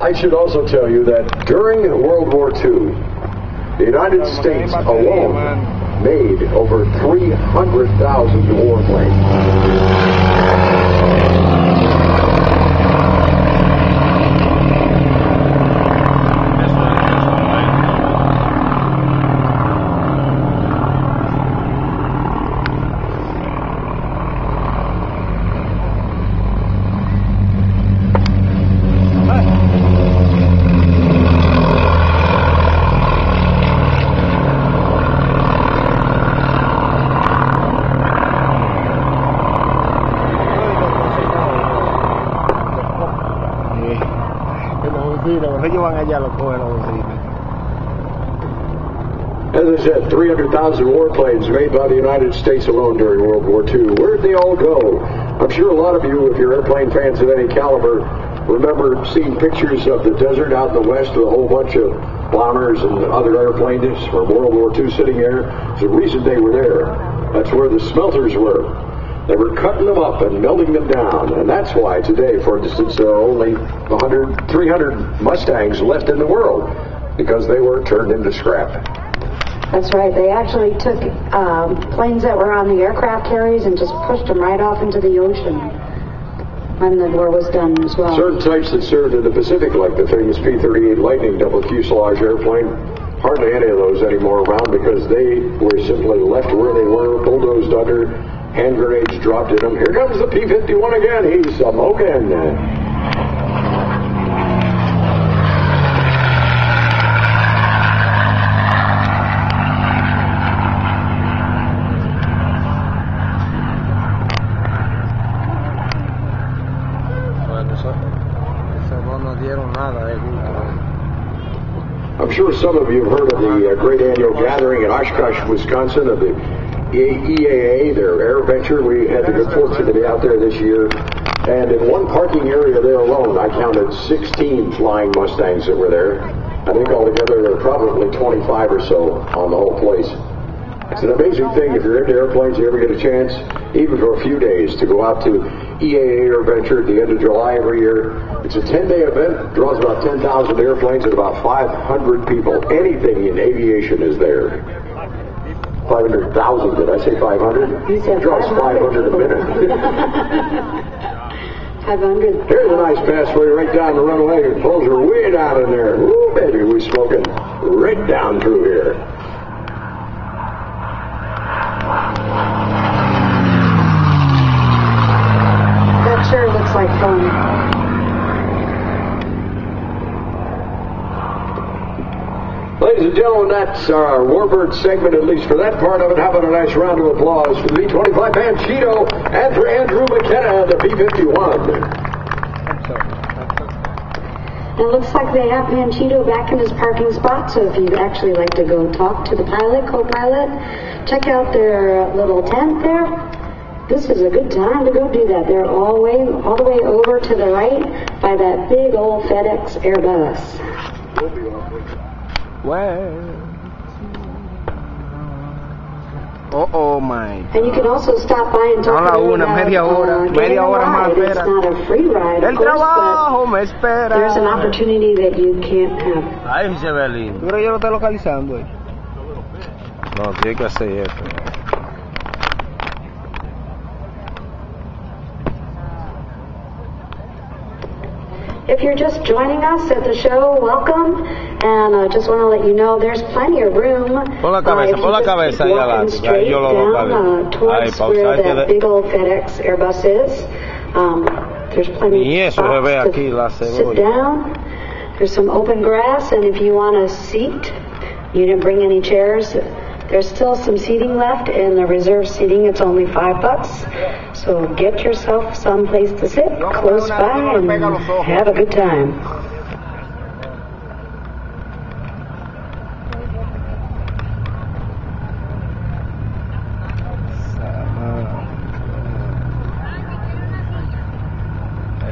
I should also tell you that during World War II, the United States alone made over 300,000 warplanes. As I said, 300,000 warplanes made by the United States alone during World War II. Where'd they all go? I'm sure a lot of you, if you're airplane fans of any caliber, remember seeing pictures of the desert out in the west with a whole bunch of bombers and other airplanes from World War II sitting there. There's a reason they were there. That's where the smelters were. They were cutting them up and melting them down. And that's why today, for instance, there are only 300 Mustangs left in the world, because they were turned into scrap. That's right. They actually took planes that were on the aircraft carriers and just pushed them right off into the ocean when the war was done as well. Certain types that served in the Pacific, like the famous P-38 Lightning double fuselage airplane, hardly any of those anymore around because they were simply left where they were, bulldozed under, hand grenades dropped in them. Here comes the P-51 again. He's smoking. I'm sure some of you have heard of the great annual gathering in Oshkosh, Wisconsin of the EAA, their air venture. We had the good fortune to be out there this year. And in one parking area there alone, I counted 16 flying Mustangs that were there. I think altogether there were probably 25 or so on the whole place. It's an amazing thing if you're into airplanes, you ever get a chance, even for a few days, to go out to EAA Air Venture at the end of July every year. It's a 10-day event, draws about 10,000 airplanes and about 500 people. Anything in aviation is there. 500,000, did I say 500? You said draws 500 a minute. 500. Here's a nice passway right down the runway. The poles are way down in there. Woo, baby, we're smoking right down through here. That sure looks like fun. Ladies and gentlemen, that's our Warbird segment, at least for that part of it. How about a nice round of applause for the B-25 Panchito and for Andrew McKenna and the B-51. It looks like they have Panchito back in his parking spot, so if you'd actually like to go talk to the pilot, co-pilot, check out their little tent there. This is a good time to go do that. They're all the way over to the right by that big old FedEx Airbus. We'll be on. Oh my. And you can also stop by and talk about media hora más espera. It's not a free ride, El trabajo me espera. There's an opportunity that you can't have. Ay, se ve lindo. ¿Tú crees que yo lo estoy localizando ahí? No, tiene que hacer esto. If you're just joining us at the show, welcome. And I just want to let you know there's plenty of room. Pon la cabeza ahí adelante. Straight Yo lo down towards where that big old FedEx Airbus is. There's plenty of spots to sit down. There's some open grass, and if you want a seat, you didn't bring any chairs. There's still some seating left in the reserve seating. It's only $5. So get yourself someplace to sit close by and have a good time.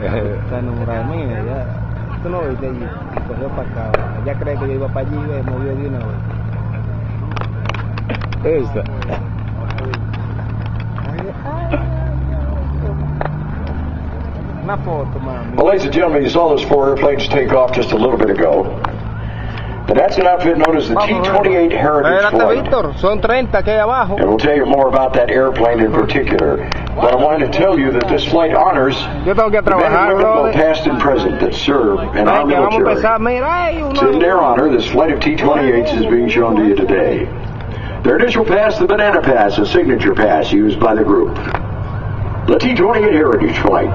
Está enamorada mía, ya. Tú no viste allí, cogió para acá. Ya cree que yo iba para allí y me movió de una vez. Esta. Una foto, mami. Well, ladies and gentlemen, you saw those 4 airplanes take off just a little bit ago. And that's an outfit known as the T-28 Heritage Flight. Víctor, son 30 que hay abajo. And we'll tell you more about that airplane in particular. But I wanted to tell you that this flight honors Yo tengo que the men and trabajar, women, both brother. past and present, that serve in our Ay, que vamos a military. empezar, mira, ay, So in their honor, this flight of T-28s is being shown to you today. Their initial pass, the Banana Pass, a signature pass used by the group. The T-28 Heritage Flight.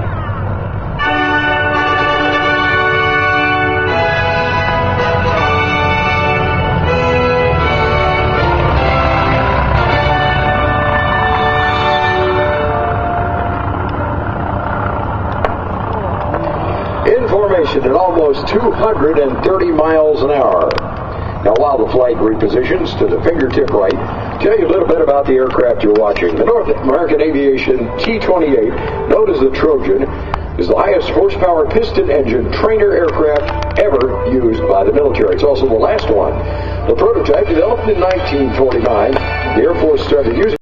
In formation at almost 230 miles an hour. Now, while the flight repositions to the fingertip right, tell you a little bit about the aircraft you're watching. The North American Aviation T-28, known as the Trojan, is the highest horsepower piston engine trainer aircraft ever used by the military. It's also the last one. The prototype, developed in 1949, the Air Force started using